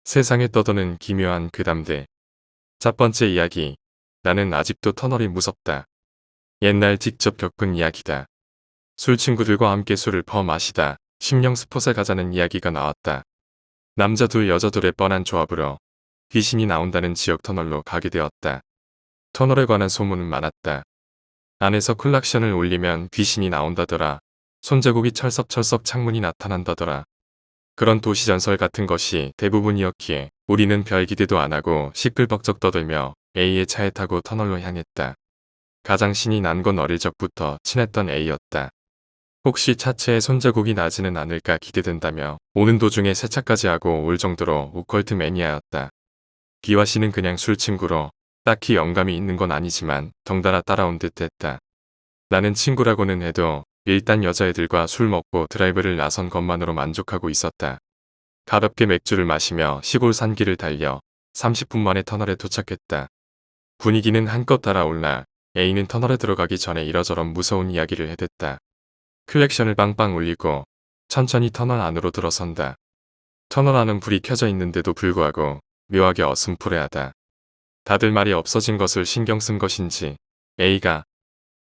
세상에 떠도는 기묘한 괴담들. 첫 번째 이야기. 나는 아직도 터널이 무섭다. 옛날 직접 겪은 이야기다. 술 친구들과 함께 술을 퍼 마시다 심령 스폿에 가자는 이야기가 나왔다. 남자 둘 여자 둘의 뻔한 조합으로 귀신이 나온다는 지역 터널로 가게 되었다. 터널에 관한 소문은 많았다. 안에서 클락션을 울리면 귀신이 나온다더라. 손자국이 철썩철썩 창문이 나타난다더라. 그런 도시전설 같은 것이 대부분이었기에 우리는 별 기대도 안 하고 시끌벅적 떠들며 A의 차에 타고 터널로 향했다. 가장 신이 난 건 어릴 적부터 친했던 A였다. 혹시 차체에 손자국이 나지는 않을까 기대된다며 오는 도중에 세차까지 하고 올 정도로 오컬트 매니아였다. B와 C는 그냥 술 친구로 딱히 영감이 있는 건 아니지만 덩달아 따라온 듯 했다. 나는 친구라고는 해도 일단 여자애들과 술 먹고 드라이브를 나선 것만으로 만족하고 있었다. 가볍게 맥주를 마시며 시골 산길을 달려 30분 만에 터널에 도착했다. 분위기는 한껏 달아올라 A는 터널에 들어가기 전에 이러저런 무서운 이야기를 해댔다. 클렉션을 빵빵 울리고 천천히 터널 안으로 들어선다. 터널 안은 불이 켜져 있는데도 불구하고 묘하게 어슴푸레하다. 다들 말이 없어진 것을 신경 쓴 것인지 A가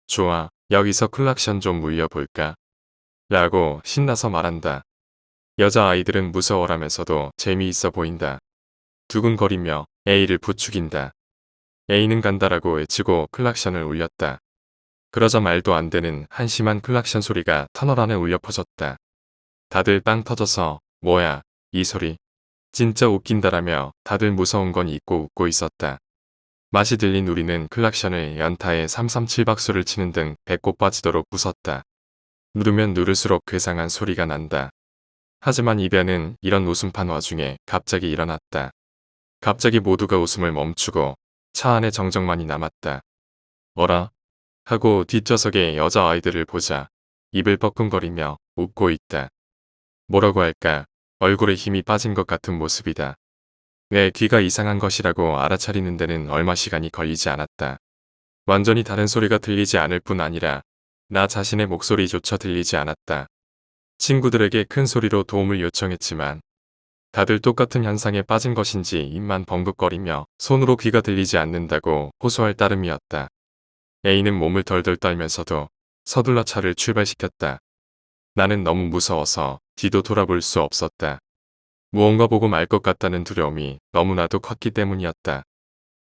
좋아, 여기서 클락션 좀 울려볼까? 라고 신나서 말한다. 여자아이들은 무서워라면서도 재미있어 보인다. 두근거리며 A를 부추긴다. A는 간다라고 외치고 클락션을 울렸다. 그러자 말도 안 되는 한심한 클락션 소리가 터널 안에 울려 퍼졌다. 다들 빵 터져서 뭐야, 이 소리. 진짜 웃긴다라며 다들 무서운 건 잊고 웃고 있었다. 맛이 들린 우리는 클락션을 연타에 337박수를 치는 등 배꼽 빠지도록 웃었다. 누르면 누를수록 괴상한 소리가 난다. 하지만 이변은 이런 웃음판 와중에 갑자기 일어났다. 갑자기 모두가 웃음을 멈추고 차 안에 정적만이 남았다. 어라? 하고 뒷좌석의 여자아이들을 보자 입을 뻐끔거리며 웃고 있다. 뭐라고 할까? 얼굴에 힘이 빠진 것 같은 모습이다. 내 귀가 이상한 것이라고 알아차리는 데는 얼마 시간이 걸리지 않았다. 완전히 다른 소리가 들리지 않을 뿐 아니라 나 자신의 목소리조차 들리지 않았다. 친구들에게 큰 소리로 도움을 요청했지만 다들 똑같은 현상에 빠진 것인지 입만 벙긋거리며 손으로 귀가 들리지 않는다고 호소할 따름이었다. A는 몸을 덜덜 떨면서도 서둘러 차를 출발시켰다. 나는 너무 무서워서 뒤도 돌아볼 수 없었다. 무언가 보고 말 것 같다는 두려움이 너무나도 컸기 때문이었다.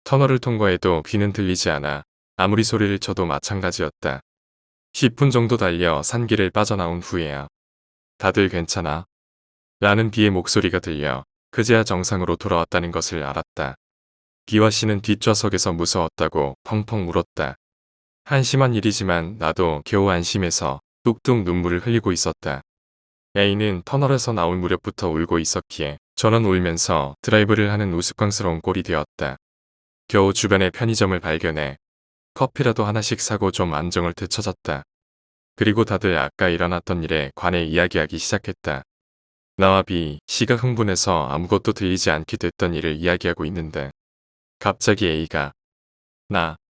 터널을 통과해도 귀는 들리지 않아 아무리 소리를 쳐도 마찬가지였다. 10분 정도 달려 산길을 빠져나온 후에야 다들 괜찮아? 라는 B의 목소리가 들려 그제야 정상으로 돌아왔다는 것을 알았다. B와 C는 뒷좌석에서 무서웠다고 펑펑 울었다. 한심한 일이지만 나도 겨우 안심해서 뚝뚝 눈물을 흘리고 있었다. A는 터널에서 나올 무렵부터 울고 있었기에 저는 울면서 드라이브를 하는 우스꽝스러운 꼴이 되었다. 겨우 주변에 편의점을 발견해 커피라도 하나씩 사고 좀 안정을 되찾았다. 그리고 다들 아까 일어났던 일에 관해 이야기하기 시작했다. 나와 B, C가 흥분해서 아무것도 들리지 않게 됐던 일을 이야기하고 있는데 갑자기 A가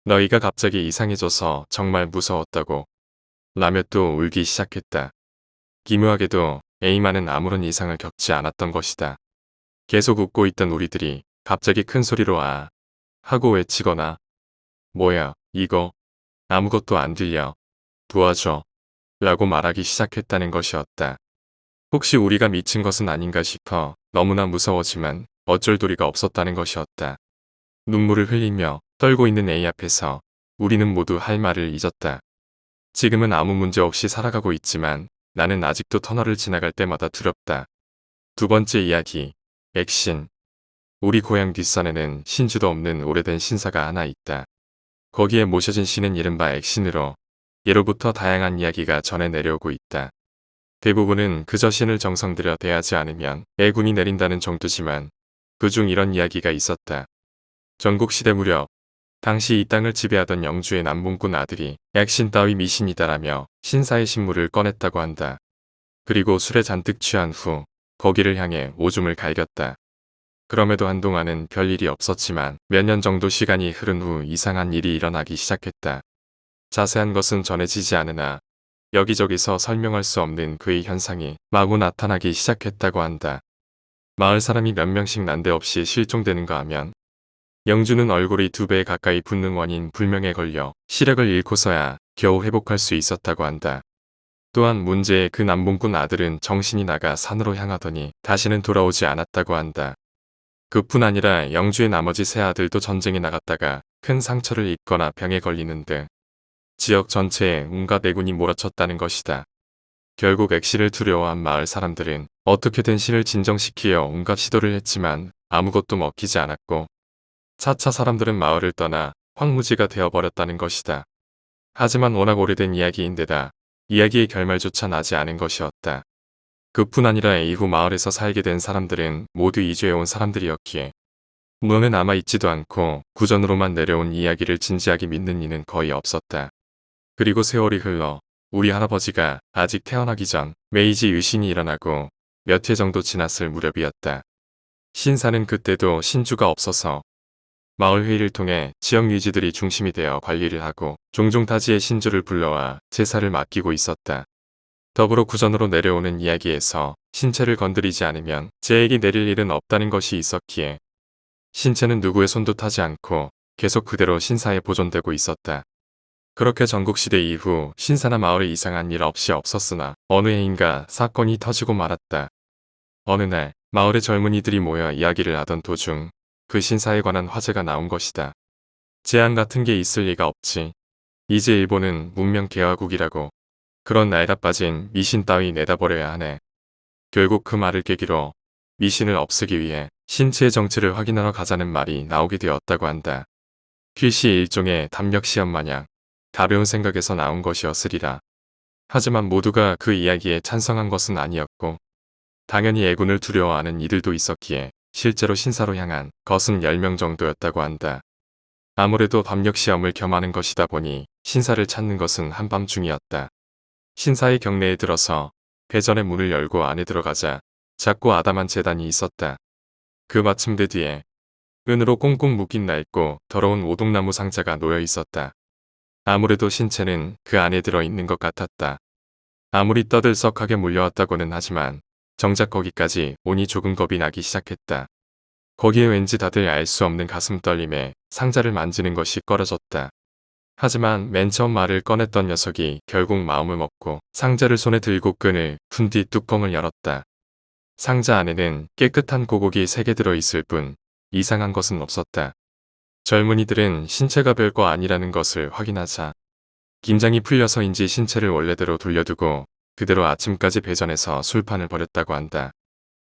너희가 갑자기 이상해져서 정말 무서웠다고 라며 또 울기 시작했다. 기묘하게도 A만은 아무런 이상을 겪지 않았던 것이다. 계속 웃고 있던 우리들이 갑자기 큰 소리로 하고 외치거나 뭐야 이거 아무것도 안 들려 도와줘 라고 말하기 시작했다는 것이었다. 혹시 우리가 미친 것은 아닌가 싶어 너무나 무서웠지만 어쩔 도리가 없었다는 것이었다. 눈물을 흘리며 떨고 있는 A 앞에서 우리는 모두 할 말을 잊었다. 지금은 아무 문제 없이 살아가고 있지만 나는 아직도 터널을 지나갈 때마다 두렵다. 두 번째 이야기. 액신. 우리 고향 뒷산에는 신주도 없는 오래된 신사가 하나 있다. 거기에 모셔진 신은 이른바 액신으로 예로부터 다양한 이야기가 전해 내려오고 있다. 대부분은 그저 신을 정성 들여 대하지 않으면 애군이 내린다는 정도지만 그중 이런 이야기가 있었다. 전국시대 무렵 당시 이 땅을 지배하던 영주의 남봉꾼 아들이 액신 따위 미신이다라며 신사의 신물을 꺼냈다고 한다. 그리고 술에 잔뜩 취한 후 거기를 향해 오줌을 갈겼다. 그럼에도 한동안은 별일이 없었지만 몇 년 정도 시간이 흐른 후 이상한 일이 일어나기 시작했다. 자세한 것은 전해지지 않으나 여기저기서 설명할 수 없는 그의 현상이 마구 나타나기 시작했다고 한다. 마을 사람이 몇 명씩 난데없이 실종되는가 하면 영주는 얼굴이 2배 가까이 붓는 원인 불명에 걸려 시력을 잃고서야 겨우 회복할 수 있었다고 한다. 또한 문제의 그 남봉꾼 아들은 정신이 나가 산으로 향하더니 다시는 돌아오지 않았다고 한다. 그뿐 아니라 영주의 나머지 세 아들도 전쟁에 나갔다가 큰 상처를 입거나 병에 걸리는 등 지역 전체에 온갖 내군이 몰아쳤다는 것이다. 결국 액시를 두려워한 마을 사람들은 어떻게든 신을 진정시키려 온갖 시도를 했지만 아무것도 먹히지 않았고 차차 사람들은 마을을 떠나 황무지가 되어버렸다는 것이다. 하지만 워낙 오래된 이야기인데다 이야기의 결말조차 나지 않은 것이었다. 그뿐 아니라 이후 마을에서 살게 된 사람들은 모두 이주해온 사람들이었기에 무언에 남아있지도 않고 구전으로만 내려온 이야기를 진지하게 믿는 이는 거의 없었다. 그리고 세월이 흘러 우리 할아버지가 아직 태어나기 전 메이지 유신이 일어나고 몇 해 정도 지났을 무렵이었다. 신사는 그때도 신주가 없어서 마을 회의를 통해 지역 유지들이 중심이 되어 관리를 하고 종종 타지의 신주를 불러와 제사를 맡기고 있었다. 더불어 구전으로 내려오는 이야기에서 신체를 건드리지 않으면 제액이 내릴 일은 없다는 것이 있었기에 신체는 누구의 손도 타지 않고 계속 그대로 신사에 보존되고 있었다. 그렇게 전국시대 이후 신사나 마을에 이상한 일 없이 없었으나 어느 해인가 사건이 터지고 말았다. 어느 날 마을의 젊은이들이 모여 이야기를 하던 도중 그 신사에 관한 화제가 나온 것이다. 재앙 같은 게 있을 리가 없지. 이제 일본은 문명 개화국이라고. 그런 나이다 빠진 미신 따위 내다버려야 하네. 결국 그 말을 계기로 미신을 없애기 위해 신체의 정체를 확인하러 가자는 말이 나오게 되었다고 한다. 필시 일종의 담력시험 마냥 가벼운 생각에서 나온 것이었으리라. 하지만 모두가 그 이야기에 찬성한 것은 아니었고 당연히 애군을 두려워하는 이들도 있었기에 실제로 신사로 향한 것은 10명 정도였다고 한다. 아무래도 담력시험을 겸하는 것이다 보니 신사를 찾는 것은 한밤중이었다. 신사의 경내에 들어서 배전의 문을 열고 안에 들어가자 작고 아담한 제단이 있었다. 그 마침대 뒤에 은으로 꽁꽁 묶인 낡고 더러운 오동나무 상자가 놓여 있었다. 아무래도 신체는 그 안에 들어있는 것 같았다. 아무리 떠들썩하게 물려왔다고는 하지만 정작 거기까지 오니 조금 겁이 나기 시작했다. 거기에 왠지 다들 알 수 없는 가슴 떨림에 상자를 만지는 것이 꺼려졌다. 하지만 맨 처음 말을 꺼냈던 녀석이 결국 마음을 먹고 상자를 손에 들고 끈을 푼 뒤 뚜껑을 열었다. 상자 안에는 깨끗한 고곡이 3개 들어있을 뿐 이상한 것은 없었다. 젊은이들은 신체가 별거 아니라는 것을 확인하자 긴장이 풀려서인지 신체를 원래대로 돌려두고 그대로 아침까지 배전에서 술판을 벌였다고 한다.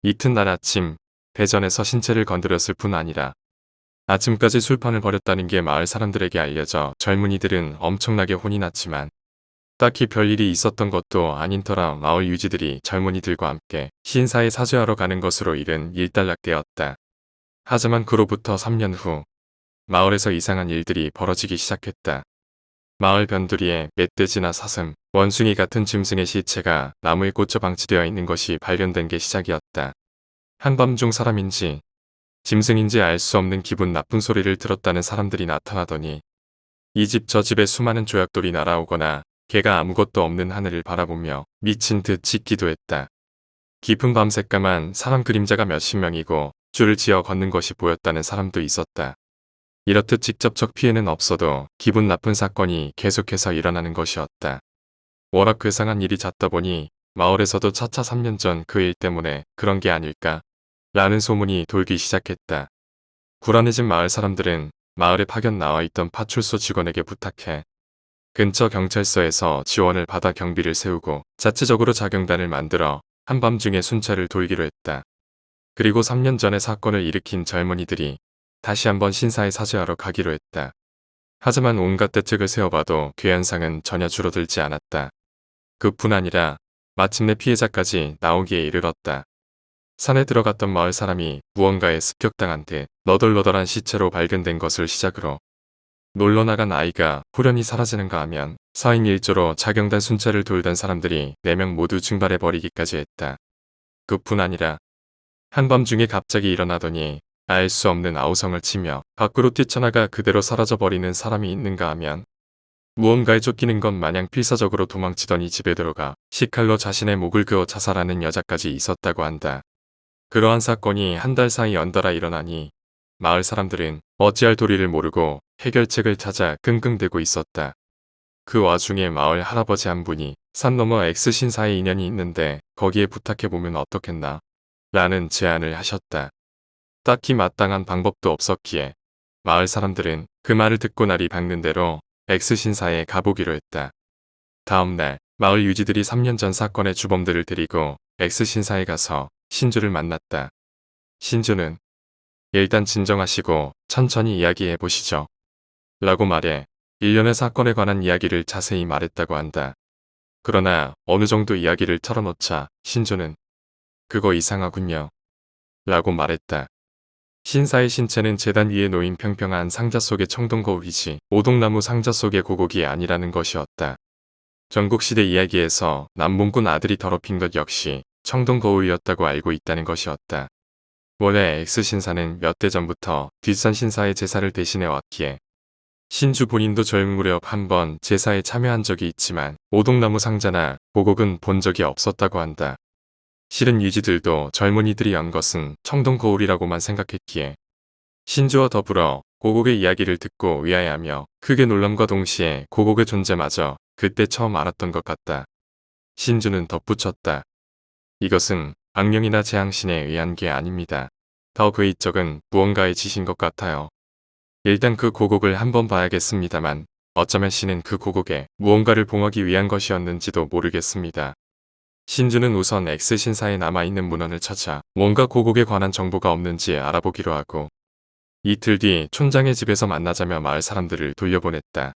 이튿날 아침 배전에서 신체를 건드렸을 뿐 아니라 아침까지 술판을 벌였다는 게 마을 사람들에게 알려져 젊은이들은 엄청나게 혼이 났지만 딱히 별일이 있었던 것도 아닌 터라 마을 유지들이 젊은이들과 함께 신사에 사죄하러 가는 것으로 일은 일단락되었다. 하지만 그로부터 3년 후 마을에서 이상한 일들이 벌어지기 시작했다. 마을 변두리에 멧돼지나 사슴, 원숭이 같은 짐승의 시체가 나무에 꽂혀 방치되어 있는 것이 발견된 게 시작이었다. 한밤중 사람인지 짐승인지 알 수 없는 기분 나쁜 소리를 들었다는 사람들이 나타나더니 이 집 저 집에 수많은 조약돌이 날아오거나 개가 아무것도 없는 하늘을 바라보며 미친 듯 짖기도 했다. 깊은 밤 새까만 사람 그림자가 몇십 명이고 줄을 지어 걷는 것이 보였다는 사람도 있었다. 이렇듯 직접적 피해는 없어도 기분 나쁜 사건이 계속해서 일어나는 것이었다. 워낙 괴상한 일이 잦다 보니 마을에서도 차차 3년 전 그 일 때문에 그런 게 아닐까 라는 소문이 돌기 시작했다. 불안해진 마을 사람들은 마을에 파견 나와 있던 파출소 직원에게 부탁해 근처 경찰서에서 지원을 받아 경비를 세우고 자체적으로 자경단을 만들어 한밤중에 순찰을 돌기로 했다. 그리고 3년 전에 사건을 일으킨 젊은이들이 다시 한번 신사에 사죄하러 가기로 했다. 하지만 온갖 대책을 세워봐도 그 현상은 전혀 줄어들지 않았다. 그뿐 아니라 마침내 피해자까지 나오기에 이르렀다. 산에 들어갔던 마을 사람이 무언가에 습격당한 듯 너덜너덜한 시체로 발견된 것을 시작으로 놀러나간 아이가 후련히 사라지는가 하면 4인 1조로 자경단 순찰을 돌던 사람들이 4명 모두 증발해버리기까지 했다. 그뿐 아니라 한밤중에 갑자기 일어나더니 알 수 없는 아우성을 치며 밖으로 뛰쳐나가 그대로 사라져버리는 사람이 있는가 하면 무언가에 쫓기는 것 마냥 필사적으로 도망치더니 집에 들어가 식칼로 자신의 목을 그어 자살하는 여자까지 있었다고 한다. 그러한 사건이 한 달 사이 연달아 일어나니 마을 사람들은 어찌할 도리를 모르고 해결책을 찾아 끙끙대고 있었다. 그 와중에 마을 할아버지 한 분이 산 너머 X신사에 인연이 있는데 거기에 부탁해보면 어떻겠나? 라는 제안을 하셨다. 딱히 마땅한 방법도 없었기에 마을 사람들은 그 말을 듣고 날이 밝는 대로 X신사에 가보기로 했다. 다음 날 마을 유지들이 3년 전 사건의 주범들을 데리고 X신사에 가서 신주를 만났다. 신주는 일단 진정하시고 천천히 이야기해 보시죠. 라고 말해 일련의 사건에 관한 이야기를 자세히 말했다고 한다. 그러나 어느 정도 이야기를 털어놓자 신주는 그거 이상하군요. 라고 말했다. 신사의 신체는 재단 위에 놓인 평평한 상자 속의 청동거울이지 오동나무 상자 속의 고곡이 아니라는 것이었다. 전국시대 이야기에서 남봉꾼 아들이 더럽힌 것 역시 청동거울이었다고 알고 있다는 것이었다. 원래 X신사는 몇 대 전부터 뒷산 신사의 제사를 대신해 왔기에 신주 본인도 젊은 무렵 한번 제사에 참여한 적이 있지만 오동나무 상자나 고곡은 본 적이 없었다고 한다. 실은 유지들도 젊은이들이 연 것은 청동거울이라고만 생각했기에 신주와 더불어 고곡의 이야기를 듣고 의아해하며 크게 놀람과 동시에 고곡의 존재마저 그때 처음 알았던 것 같다. 신주는 덧붙였다. 이것은 악령이나 재앙신에 의한 게 아닙니다. 더 그 이쪽은 무언가의 짓인 것 같아요. 일단 그 고곡을 한번 봐야겠습니다만 어쩌면 신은 그 고곡에 무언가를 봉하기 위한 것이었는지도 모르겠습니다. 신주는 우선 X신사에 남아있는 문헌을 찾아 뭔가 고곡에 관한 정보가 없는지 알아보기로 하고 이틀 뒤 촌장의 집에서 만나자며 마을 사람들을 돌려보냈다.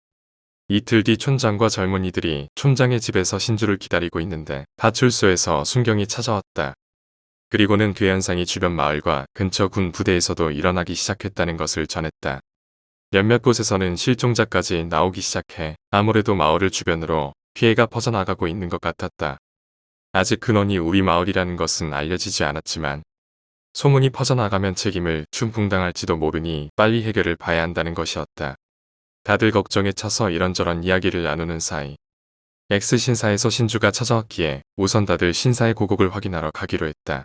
이틀 뒤 촌장과 젊은이들이 촌장의 집에서 신주를 기다리고 있는데 파출소에서 순경이 찾아왔다. 그리고는 그 현상이 주변 마을과 근처 군 부대에서도 일어나기 시작했다는 것을 전했다. 몇몇 곳에서는 실종자까지 나오기 시작해 아무래도 마을을 주변으로 피해가 퍼져나가고 있는 것 같았다. 아직 근원이 우리 마을이라는 것은 알려지지 않았지만 소문이 퍼져나가면 책임을 충분당할지도 모르니 빨리 해결을 봐야 한다는 것이었다. 다들 걱정에 차서 이런저런 이야기를 나누는 사이 X신사에서 신주가 찾아왔기에 우선 다들 신사의 고곡을 확인하러 가기로 했다.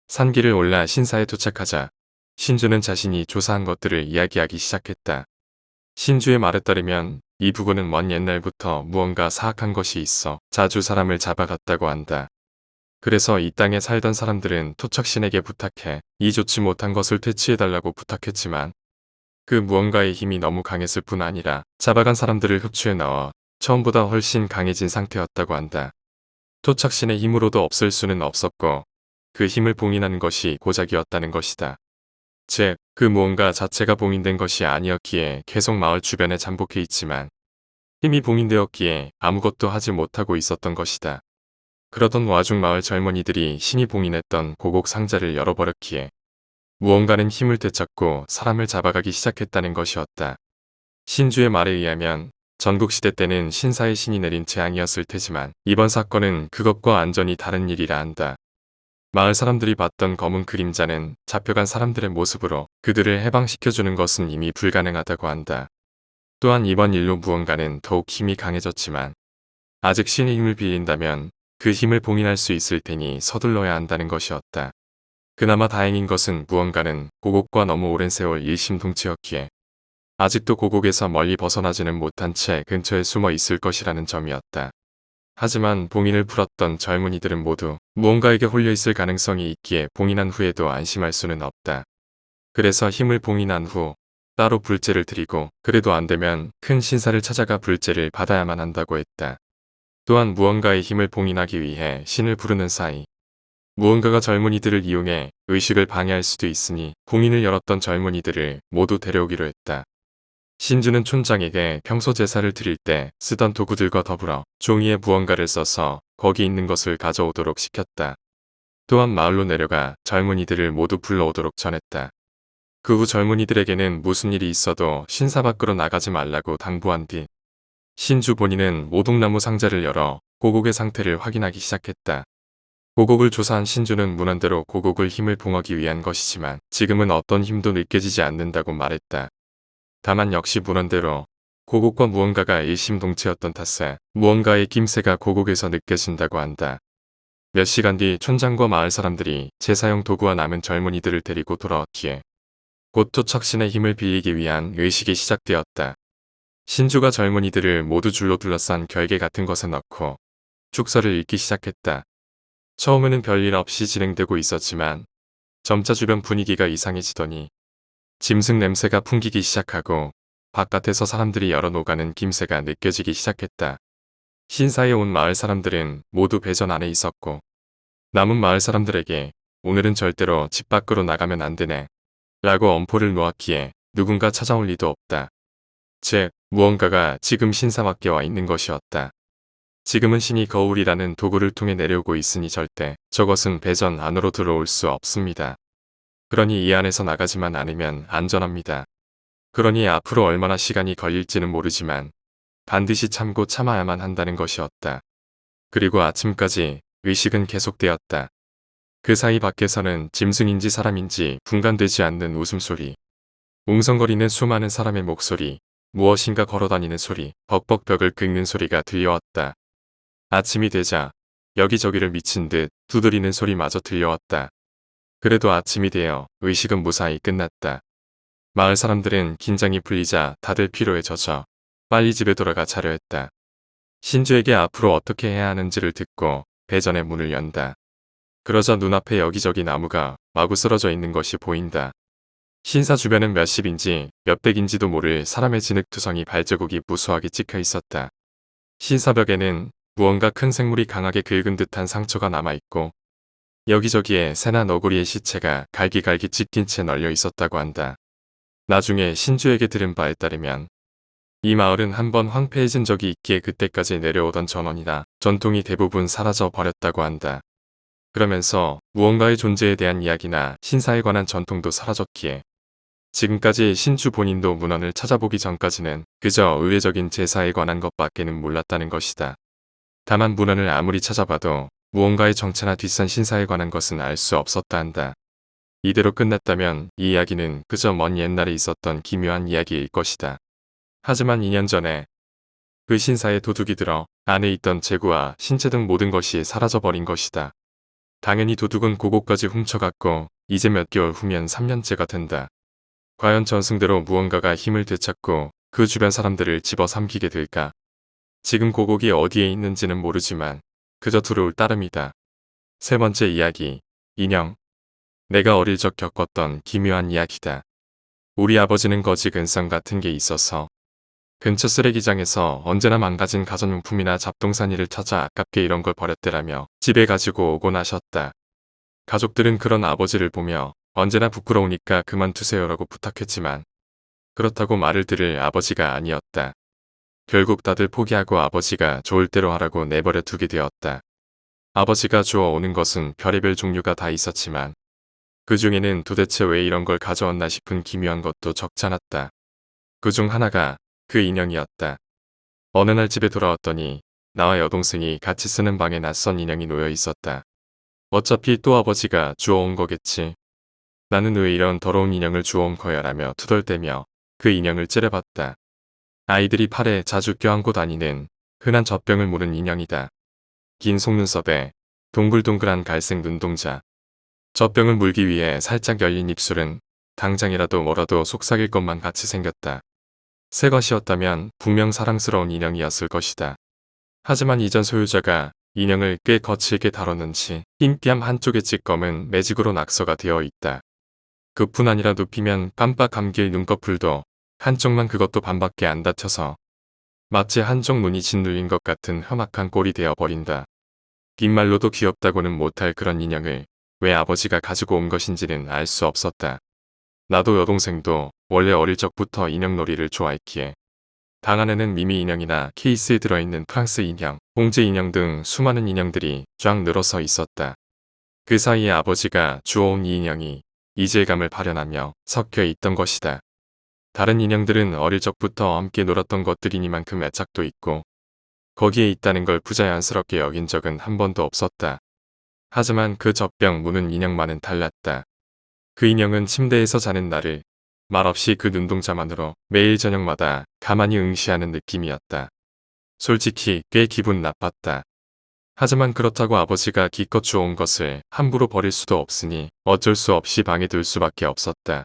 산길을 올라 신사에 도착하자 신주는 자신이 조사한 것들을 이야기하기 시작했다. 신주의 말에 따르면 이 부근은 먼 옛날부터 무언가 사악한 것이 있어 자주 사람을 잡아갔다고 한다. 그래서 이 땅에 살던 사람들은 토척신에게 부탁해 이 좋지 못한 것을 퇴치해달라고 부탁했지만 그 무언가의 힘이 너무 강했을 뿐 아니라 잡아간 사람들을 흡수해 넣어 처음보다 훨씬 강해진 상태였다고 한다. 토착신의 힘으로도 없앨 수는 없었고 그 힘을 봉인하는 것이 고작이었다는 것이다. 즉, 그 무언가 자체가 봉인된 것이 아니었기에 계속 마을 주변에 잠복해 있지만 힘이 봉인되었기에 아무것도 하지 못하고 있었던 것이다. 그러던 와중 마을 젊은이들이 신이 봉인했던 고곡 상자를 열어버렸기에 무언가는 힘을 되찾고 사람을 잡아가기 시작했다는 것이었다. 신주의 말에 의하면 전국시대 때는 신사의 신이 내린 재앙이었을 테지만 이번 사건은 그것과 완전히 다른 일이라 한다. 마을 사람들이 봤던 검은 그림자는 잡혀간 사람들의 모습으로 그들을 해방시켜주는 것은 이미 불가능하다고 한다. 또한 이번 일로 무언가는 더욱 힘이 강해졌지만 아직 신의 힘을 빌린다면 그 힘을 봉인할 수 있을 테니 서둘러야 한다는 것이었다. 그나마 다행인 것은 무언가는 고곡과 너무 오랜 세월 일심동체였기에 아직도 고곡에서 멀리 벗어나지는 못한 채 근처에 숨어 있을 것이라는 점이었다. 하지만 봉인을 풀었던 젊은이들은 모두 무언가에게 홀려 있을 가능성이 있기에 봉인한 후에도 안심할 수는 없다. 그래서 힘을 봉인한 후 따로 불제를 드리고 그래도 안되면 큰 신사를 찾아가 불제를 받아야만 한다고 했다. 또한 무언가의 힘을 봉인하기 위해 신을 부르는 사이 무언가가 젊은이들을 이용해 의식을 방해할 수도 있으니 봉인을 열었던 젊은이들을 모두 데려오기로 했다. 신주는 촌장에게 평소 제사를 드릴 때 쓰던 도구들과 더불어 종이에 무언가를 써서 거기 있는 것을 가져오도록 시켰다. 또한 마을로 내려가 젊은이들을 모두 불러오도록 전했다. 그 후 젊은이들에게는 무슨 일이 있어도 신사 밖으로 나가지 말라고 당부한 뒤 신주 본인은 오동나무 상자를 열어 고곡의 상태를 확인하기 시작했다. 고곡을 조사한 신주는 문헌대로 고곡을 힘을 봉하기 위한 것이지만 지금은 어떤 힘도 느껴지지 않는다고 말했다. 다만 역시 문헌대로 고곡과 무언가가 일심동체였던 탓에 무언가의 김새가 고곡에서 느껴진다고 한다. 몇 시간 뒤 촌장과 마을 사람들이 제사용 도구와 남은 젊은이들을 데리고 돌아왔기에 곧 토척신의 힘을 빌리기 위한 의식이 시작되었다. 신주가 젊은이들을 모두 줄로 둘러싼 결계 같은 것에 넣고 축서를 읽기 시작했다. 처음에는 별일 없이 진행되고 있었지만 점차 주변 분위기가 이상해지더니 짐승 냄새가 풍기기 시작하고 바깥에서 사람들이 열어 노가는 김새가 느껴지기 시작했다. 신사에 온 마을 사람들은 모두 배전 안에 있었고 남은 마을 사람들에게 오늘은 절대로 집 밖으로 나가면 안 되네 라고 엄포를 놓았기에 누군가 찾아올 리도 없다. 즉 무언가가 지금 신사 밖에 와 있는 것이었다. 지금은 신이 거울이라는 도구를 통해 내려오고 있으니 절대 저것은 배전 안으로 들어올 수 없습니다. 그러니 이 안에서 나가지만 않으면 안전합니다. 그러니 앞으로 얼마나 시간이 걸릴지는 모르지만 반드시 참고 참아야만 한다는 것이었다. 그리고 아침까지 의식은 계속되었다. 그 사이 밖에서는 짐승인지 사람인지 분간되지 않는 웃음소리, 웅성거리는 수많은 사람의 목소리, 무엇인가 걸어다니는 소리, 벅벅 벽을 긁는 소리가 들려왔다. 아침이 되자 여기저기를 미친 듯 두드리는 소리마저 들려왔다. 그래도 아침이 되어 의식은 무사히 끝났다. 마을 사람들은 긴장이 풀리자 다들 피로에 젖어 빨리 집에 돌아가 자려 했다. 신주에게 앞으로 어떻게 해야 하는지를 듣고 배전의 문을 연다. 그러자 눈앞에 여기저기 나무가 마구 쓰러져 있는 것이 보인다. 신사 주변은 몇십인지 몇백인지도 모를 사람의 진흙투성이 발자국이 무수하게 찍혀 있었다. 신사벽에는 무언가 큰 생물이 강하게 긁은 듯한 상처가 남아있고 여기저기에 새나 너구리의 시체가 갈기갈기 찢긴 채 널려 있었다고 한다. 나중에 신주에게 들은 바에 따르면 이 마을은 한번 황폐해진 적이 있기에 그때까지 내려오던 전원이나 전통이 대부분 사라져 버렸다고 한다. 그러면서 무언가의 존재에 대한 이야기나 신사에 관한 전통도 사라졌기에 지금까지 신주 본인도 문헌을 찾아보기 전까지는 그저 의례적인 제사에 관한 것밖에는 몰랐다는 것이다. 다만 문헌을 아무리 찾아봐도 무언가의 정체나 뒷산 신사에 관한 것은 알 수 없었다 한다. 이대로 끝났다면 이 이야기는 그저 먼 옛날에 있었던 기묘한 이야기일 것이다. 하지만 2년 전에 그 신사에 도둑이 들어 안에 있던 재구와 신체 등 모든 것이 사라져버린 것이다. 당연히 도둑은 그곳까지 훔쳐갔고 이제 몇 개월 후면 3년째가 된다. 과연 전승대로 무언가가 힘을 되찾고 그 주변 사람들을 집어삼키게 될까? 지금 고곡이 어디에 있는지는 모르지만 그저 두려울 따름이다. 세 번째 이야기, 인형. 내가 어릴 적 겪었던 기묘한 이야기다. 우리 아버지는 거지 근성 같은 게 있어서 근처 쓰레기장에서 언제나 망가진 가전용품이나 잡동사니를 찾아 아깝게 이런 걸 버렸대라며 집에 가지고 오곤 하셨다. 가족들은 그런 아버지를 보며 언제나 부끄러우니까 그만두세요라고 부탁했지만 그렇다고 말을 들을 아버지가 아니었다. 결국 다들 포기하고 아버지가 좋을 대로 하라고 내버려 두게 되었다. 아버지가 주워오는 것은 별의별 종류가 다 있었지만 그 중에는 도대체 왜 이런 걸 가져왔나 싶은 기묘한 것도 적잖았다. 그 중 하나가 그 인형이었다. 어느 날 집에 돌아왔더니 나와 여동생이 같이 쓰는 방에 낯선 인형이 놓여 있었다. 어차피 또 아버지가 주워온 거겠지. 나는 왜 이런 더러운 인형을 주워온 거야 라며 투덜대며 그 인형을 째려봤다. 아이들이 팔에 자주 껴안고 다니는 흔한 젖병을 무는 인형이다. 긴 속눈썹에 동글동글한 갈색 눈동자. 젖병을 물기 위해 살짝 열린 입술은 당장이라도 뭐라도 속삭일 것만 같이 생겼다. 새 것이었다면 분명 사랑스러운 인형이었을 것이다. 하지만 이전 소유자가 인형을 꽤 거칠게 다뤘는지 흰뺨 한쪽의 찌꺼은 매직으로 낙서가 되어 있다. 그뿐 아니라 눕히면 깜빡 감길 눈꺼풀도 한쪽만 그것도 반밖에 안 닫혀서 마치 한쪽 눈이 짓눌린 것 같은 험악한 꼴이 되어버린다. 빈말로도 귀엽다고는 못할 그런 인형을 왜 아버지가 가지고 온 것인지는 알 수 없었다. 나도 여동생도 원래 어릴 적부터 인형놀이를 좋아했기에 방 안에는 미미 인형이나 케이스에 들어있는 프랑스 인형, 봉제 인형 등 수많은 인형들이 쫙 늘어서 있었다. 그 사이에 아버지가 주워온 이 인형이 이질감을 발현하며 섞여 있던 것이다. 다른 인형들은 어릴 적부터 함께 놀았던 것들이니만큼 애착도 있고 거기에 있다는 걸 부자연스럽게 여긴 적은 한 번도 없었다. 하지만 그 젖병 무는 인형만은 달랐다. 그 인형은 침대에서 자는 나를 말없이 그 눈동자만으로 매일 저녁마다 가만히 응시하는 느낌이었다. 솔직히 꽤 기분 나빴다. 하지만 그렇다고 아버지가 기껏 주워온 것을 함부로 버릴 수도 없으니 어쩔 수 없이 방에 둘 수밖에 없었다.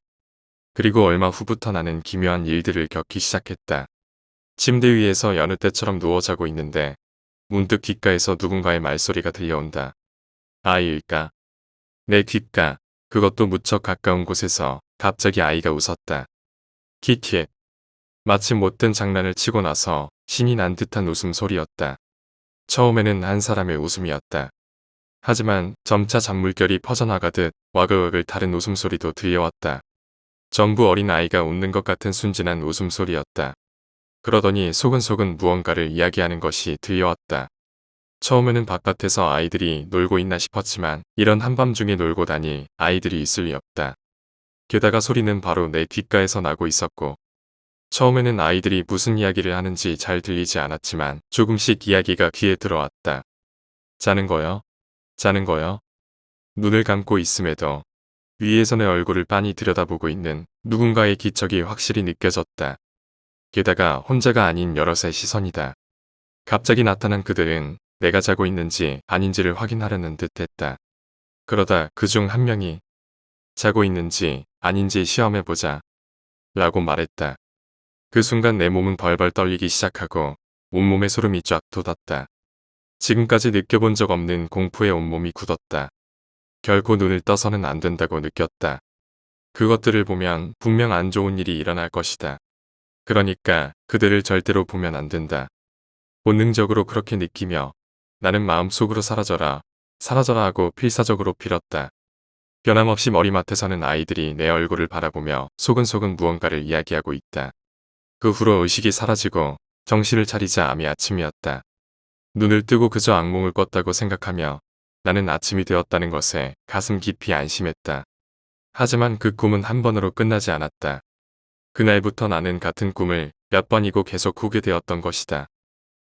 그리고 얼마 후부터 나는 기묘한 일들을 겪기 시작했다. 침대 위에서 여느 때처럼 누워 자고 있는데 문득 귓가에서 누군가의 말소리가 들려온다. 아이일까? 내 귓가, 그것도 무척 가까운 곳에서 갑자기 아이가 웃었다. 키키엣. 마치 못된 장난을 치고 나서 신이 난 듯한 웃음소리였다. 처음에는 한 사람의 웃음이었다. 하지만 점차 잔물결이 퍼져나가듯 와글와글 다른 웃음소리도 들려왔다. 전부 어린 아이가 웃는 것 같은 순진한 웃음소리였다. 그러더니 소근소근 무언가를 이야기하는 것이 들려왔다. 처음에는 바깥에서 아이들이 놀고 있나 싶었지만 이런 한밤중에 놀고 다닐 아이들이 있을 리 없다. 게다가 소리는 바로 내 귓가에서 나고 있었고 처음에는 아이들이 무슨 이야기를 하는지 잘 들리지 않았지만 조금씩 이야기가 귀에 들어왔다. 자는 거요? 자는 거요? 눈을 감고 있음에도 위에서 내 얼굴을 빤히 들여다보고 있는 누군가의 기척이 확실히 느껴졌다. 게다가 혼자가 아닌 여럿의 시선이다. 갑자기 나타난 그들은 내가 자고 있는지 아닌지를 확인하려는 듯 했다. 그러다 그중 한 명이 자고 있는지 아닌지 시험해보자 라고 말했다. 그 순간 내 몸은 벌벌 떨리기 시작하고 온몸에 소름이 쫙 돋았다. 지금까지 느껴본 적 없는 공포에 온몸이 굳었다. 결코 눈을 떠서는 안 된다고 느꼈다. 그것들을 보면 분명 안 좋은 일이 일어날 것이다. 그러니까 그들을 절대로 보면 안 된다. 본능적으로 그렇게 느끼며 나는 마음속으로 사라져라, 사라져라 하고 필사적으로 빌었다. 변함없이 머리맡에서는 아이들이 내 얼굴을 바라보며 소근소근 무언가를 이야기하고 있다. 그 후로 의식이 사라지고 정신을 차리자 암이 아침이었다. 눈을 뜨고 그저 악몽을 꿨다고 생각하며 나는 아침이 되었다는 것에 가슴 깊이 안심했다. 하지만 그 꿈은 한 번으로 끝나지 않았다. 그날부터 나는 같은 꿈을 몇 번이고 계속 꾸게 되었던 것이다.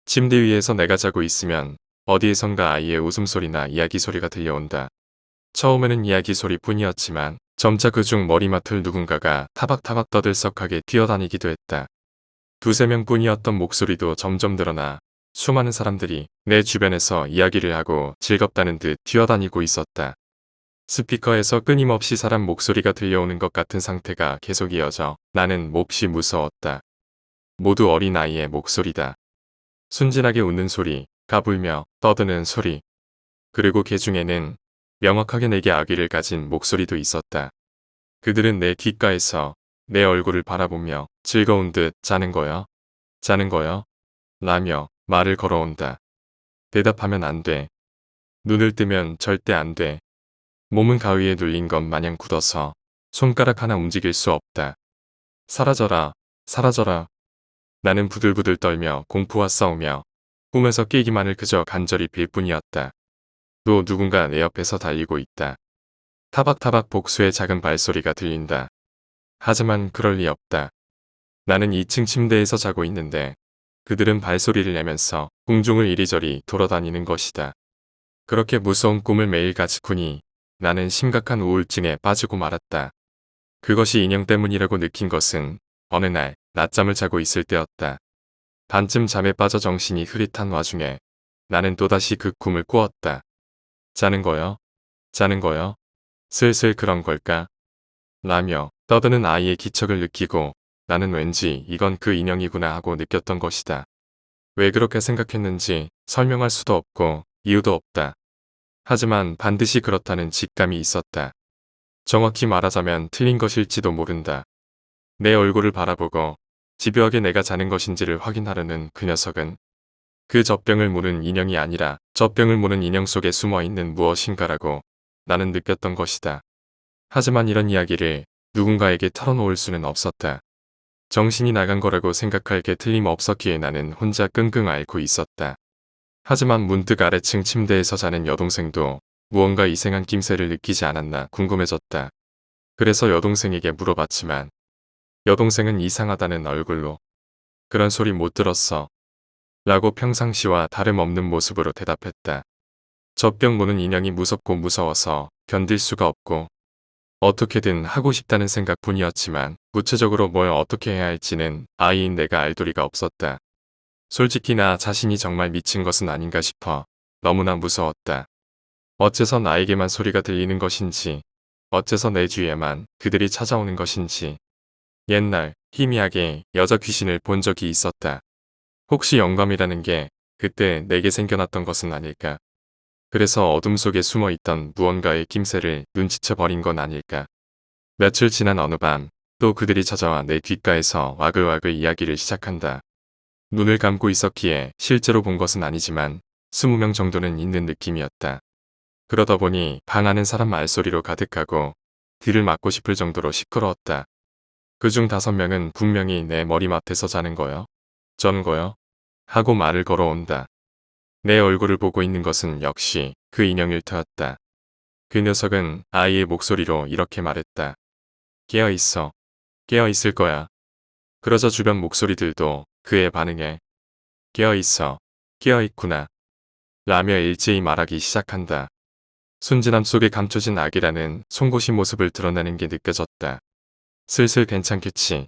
침대 위에서 내가 자고 있으면 어디에선가 아이의 웃음소리나 이야기 소리가 들려온다. 처음에는 이야기 소리뿐이었지만 점차 그중 머리맡을 누군가가 타박타박 떠들썩하게 뛰어다니기도 했다. 두세 명뿐이었던 목소리도 점점 늘어나 수많은 사람들이 내 주변에서 이야기를 하고 즐겁다는 듯 뛰어다니고 있었다. 스피커에서 끊임없이 사람 목소리가 들려오는 것 같은 상태가 계속 이어져 나는 몹시 무서웠다. 모두 어린 아이의 목소리다. 순진하게 웃는 소리, 까불며 떠드는 소리. 그리고 그 중에는 명확하게 내게 악의를 가진 목소리도 있었다. 그들은 내 귓가에서 내 얼굴을 바라보며 즐거운 듯 자는 거요? 자는 거요? 라며 말을 걸어온다. 대답하면 안 돼. 눈을 뜨면 절대 안 돼. 몸은 가위에 눌린 것 마냥 굳어서 손가락 하나 움직일 수 없다. 사라져라, 사라져라. 나는 부들부들 떨며 공포와 싸우며 꿈에서 깨기만을 그저 간절히 빌 뿐이었다. 또 누군가 내 옆에서 달리고 있다. 타박타박 복수의 작은 발소리가 들린다. 하지만 그럴 리 없다. 나는 2층 침대에서 자고 있는데 그들은 발소리를 내면서 궁중을 이리저리 돌아다니는 것이다. 그렇게 무서운 꿈을 매일 가지쿠니 나는 심각한 우울증에 빠지고 말았다. 그것이 인형 때문이라고 느낀 것은 어느 날 낮잠을 자고 있을 때였다. 반쯤 잠에 빠져 정신이 흐릿한 와중에 나는 또다시 그 꿈을 꾸었다. 자는 거요? 자는 거요? 슬슬 그런 걸까? 라며 떠드는 아이의 기척을 느끼고 나는 왠지 이건 그 인형이구나 하고 느꼈던 것이다. 왜 그렇게 생각했는지 설명할 수도 없고 이유도 없다. 하지만 반드시 그렇다는 직감이 있었다. 정확히 말하자면 틀린 것일지도 모른다. 내 얼굴을 바라보고 집요하게 내가 자는 것인지를 확인하려는 그 녀석은 그 젖병을 무는 인형이 아니라 젖병을 무는 인형 속에 숨어있는 무엇인가라고 나는 느꼈던 것이다. 하지만 이런 이야기를 누군가에게 털어놓을 수는 없었다. 정신이 나간 거라고 생각할 게 틀림없었기에 나는 혼자 끙끙 앓고 있었다. 하지만 문득 아래층 침대에서 자는 여동생도 무언가 이상한 낌새를 느끼지 않았나 궁금해졌다. 그래서 여동생에게 물어봤지만 여동생은 이상하다는 얼굴로 그런 소리 못 들었어 라고 평상시와 다름없는 모습으로 대답했다. 젖병 무는 인형이 무섭고 무서워서 견딜 수가 없고 어떻게든 하고 싶다는 생각뿐이었지만 구체적으로 뭘 어떻게 해야 할지는 아이인 내가 알 도리가 없었다. 솔직히 나 자신이 정말 미친 것은 아닌가 싶어 너무나 무서웠다. 어째서 나에게만 소리가 들리는 것인지, 어째서 내 주위에만 그들이 찾아오는 것인지. 옛날 희미하게 여자 귀신을 본 적이 있었다. 혹시 영감이라는 게 그때 내게 생겨났던 것은 아닐까? 그래서 어둠 속에 숨어 있던 무언가의 낌새를 눈치채 버린 건 아닐까? 며칠 지난 어느 밤, 또 그들이 찾아와 내 귓가에서 와글와글 이야기를 시작한다. 눈을 감고 있었기에 실제로 본 것은 아니지만 20명 정도는 있는 느낌이었다. 그러다 보니 방 안은 사람 말소리로 가득하고 귀를 막고 싶을 정도로 시끄러웠다. 그중 5명은 분명히 내 머리맡에서 자는 거요. 전 거요. 하고 말을 걸어온다. 내 얼굴을 보고 있는 것은 역시 그 인형일 터였다. 그 녀석은 아이의 목소리로 이렇게 말했다. 깨어있어. 깨어있을 거야. 그러자 주변 목소리들도 그에 반응해. 깨어있어. 깨어있구나. 라며 일제히 말하기 시작한다. 순진함 속에 감춰진 악이라는 송곳이 모습을 드러내는 게 느껴졌다. 슬슬 괜찮겠지.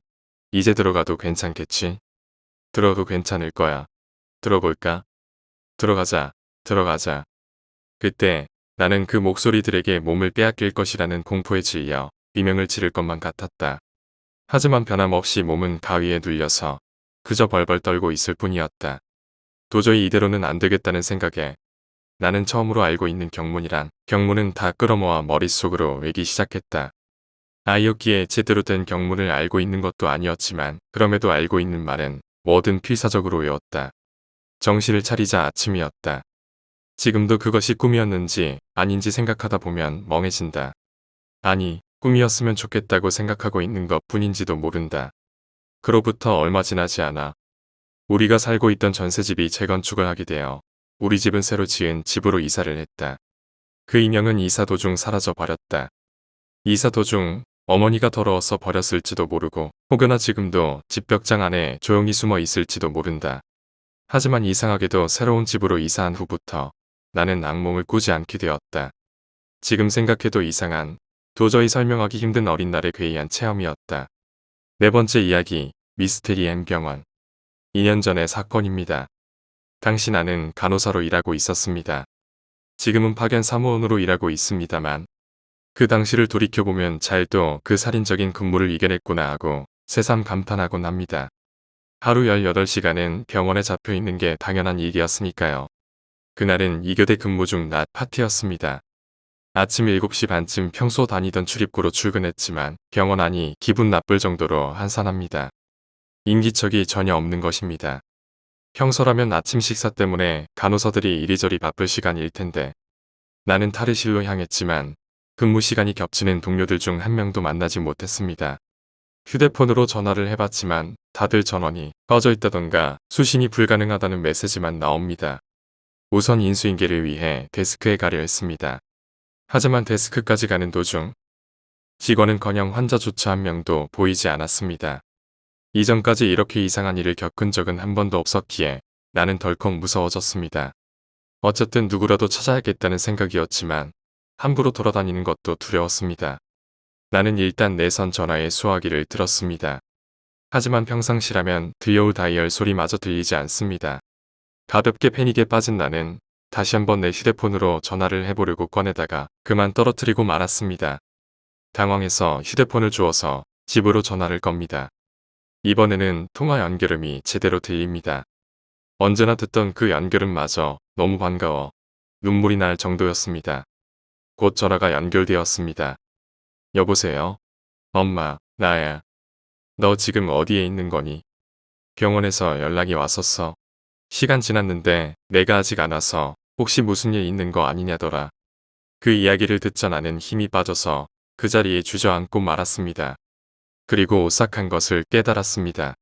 이제 들어가도 괜찮겠지. 들어도 괜찮을 거야. 들어볼까? 들어가자. 들어가자. 그때 나는 그 목소리들에게 몸을 빼앗길 것이라는 공포에 질려 비명을 지를 것만 같았다. 하지만 변함없이 몸은 가위에 눌려서 그저 벌벌 떨고 있을 뿐이었다. 도저히 이대로는 안 되겠다는 생각에 나는 처음으로 알고 있는 경문은 다 끌어모아 머릿속으로 외기 시작했다. 아이였기에 제대로 된 경문을 알고 있는 것도 아니었지만 그럼에도 알고 있는 말은 뭐든 필사적으로 외웠다. 정신을 차리자 아침이었다. 지금도 그것이 꿈이었는지 아닌지 생각하다 보면 멍해진다. 아니, 꿈이었으면 좋겠다고 생각하고 있는 것 뿐인지도 모른다. 그로부터 얼마 지나지 않아 우리가 살고 있던 전셋집이 재건축을 하게 되어 우리 집은 새로 지은 집으로 이사를 했다. 그 인형은 이사 도중 사라져 버렸다. 이사 도중 어머니가 더러워서 버렸을지도 모르고 혹여나 지금도 집 벽장 안에 조용히 숨어 있을지도 모른다. 하지만 이상하게도 새로운 집으로 이사한 후부터 나는 악몽을 꾸지 않게 되었다. 지금 생각해도 이상한, 도저히 설명하기 힘든 어린 날의 괴이한 체험이었다. 4번째 이야기, 미스테리 M 병원. 2년 전의 사건입니다. 당시 나는 간호사로 일하고 있었습니다. 지금은 파견 사무원으로 일하고 있습니다만 그 당시를 돌이켜보면 잘도 그 살인적인 근무를 이겨냈구나 하고 새삼 감탄하곤 합니다. 하루 18시간은 병원에 잡혀 있는 게 당연한 일이었으니까요. 그날은 2교대 근무 중 낮 파티였습니다. 아침 7시 반쯤 평소 다니던 출입구로 출근했지만 병원 안이 기분 나쁠 정도로 한산합니다. 인기척이 전혀 없는 것입니다. 평소라면 아침 식사 때문에 간호사들이 이리저리 바쁠 시간일 텐데 나는 탈의실로 향했지만 근무 시간이 겹치는 동료들 중 한 명도 만나지 못했습니다. 휴대폰으로 전화를 해봤지만 다들 전원이 꺼져 있다던가 수신이 불가능하다는 메시지만 나옵니다. 우선 인수인계를 위해 데스크에 가려 했습니다. 하지만 데스크까지 가는 도중 직원은커녕 환자조차 한 명도 보이지 않았습니다. 이전까지 이렇게 이상한 일을 겪은 적은 한 번도 없었기에 나는 덜컥 무서워졌습니다. 어쨌든 누구라도 찾아야겠다는 생각이었지만 함부로 돌아다니는 것도 두려웠습니다. 나는 일단 내선 전화의 수화기를 들었습니다. 하지만 평상시라면 들려올 다이얼 소리마저 들리지 않습니다. 가볍게 패닉에 빠진 나는 다시 한번 내 휴대폰으로 전화를 해보려고 꺼내다가 그만 떨어뜨리고 말았습니다. 당황해서 휴대폰을 주워서 집으로 전화를 겁니다. 이번에는 통화 연결음이 제대로 들립니다. 언제나 듣던 그 연결음마저 너무 반가워 눈물이 날 정도였습니다. 곧 전화가 연결되었습니다. 여보세요? 엄마, 나야. 너 지금 어디에 있는 거니? 병원에서 연락이 왔었어. 시간 지났는데 내가 아직 안 와서 혹시 무슨 일 있는 거 아니냐더라. 그 이야기를 듣자 나는 힘이 빠져서 그 자리에 주저앉고 말았습니다. 그리고 오싹한 것을 깨달았습니다.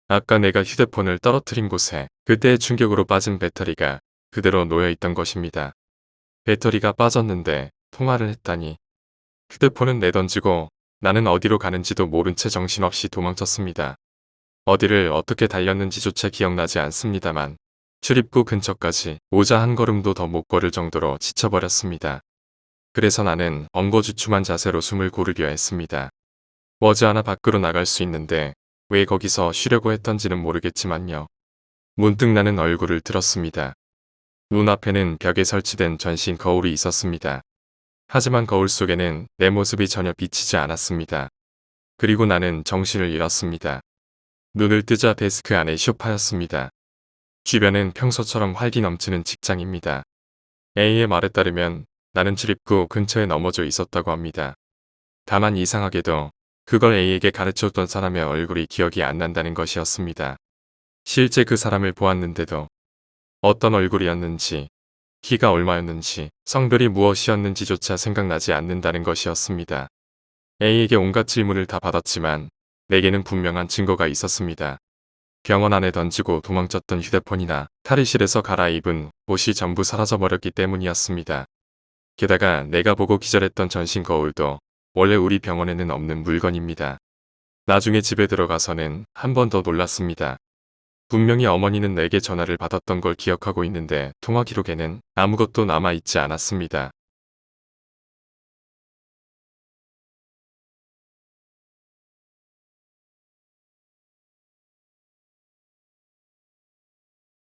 아까 내가 휴대폰을 떨어뜨린 곳에 그때의 충격으로 빠진 배터리가 그대로 놓여있던 것입니다. 배터리가 빠졌는데 통화를 했다니. 휴대폰은 내던지고 나는 어디로 가는지도 모른 채 정신없이 도망쳤습니다. 어디를 어떻게 달렸는지조차 기억나지 않습니다만 출입구 근처까지 오자 한 걸음도 더 못 걸을 정도로 지쳐버렸습니다. 그래서 나는 엉거주춤한 자세로 숨을 고르려 했습니다. 머지않아 밖으로 나갈 수 있는데 왜 거기서 쉬려고 했던지는 모르겠지만요. 문득 나는 얼굴을 들었습니다. 눈앞에는 벽에 설치된 전신 거울이 있었습니다. 하지만 거울 속에는 내 모습이 전혀 비치지 않았습니다. 그리고 나는 정신을 잃었습니다. 눈을 뜨자 데스크 안에 소파였습니다. 주변은 평소처럼 활기 넘치는 직장입니다. A의 말에 따르면 나는 출입구 근처에 넘어져 있었다고 합니다. 다만 이상하게도 그걸 A에게 가르쳐줬던 사람의 얼굴이 기억이 안 난다는 것이었습니다. 실제 그 사람을 보았는데도 어떤 얼굴이었는지, 키가 얼마였는지, 성별이 무엇이었는지조차 생각나지 않는다는 것이었습니다. A에게 온갖 질문을 다 받았지만 내게는 분명한 증거가 있었습니다. 병원 안에 던지고 도망쳤던 휴대폰이나 탈의실에서 갈아입은 옷이 전부 사라져버렸기 때문이었습니다. 게다가 내가 보고 기절했던 전신 거울도 원래 우리 병원에는 없는 물건입니다. 나중에 집에 들어가서는 한 번 더 놀랐습니다. 분명히 어머니는 내게 전화를 받았던 걸 기억하고 있는데 통화 기록에는 아무것도 남아있지 않았습니다.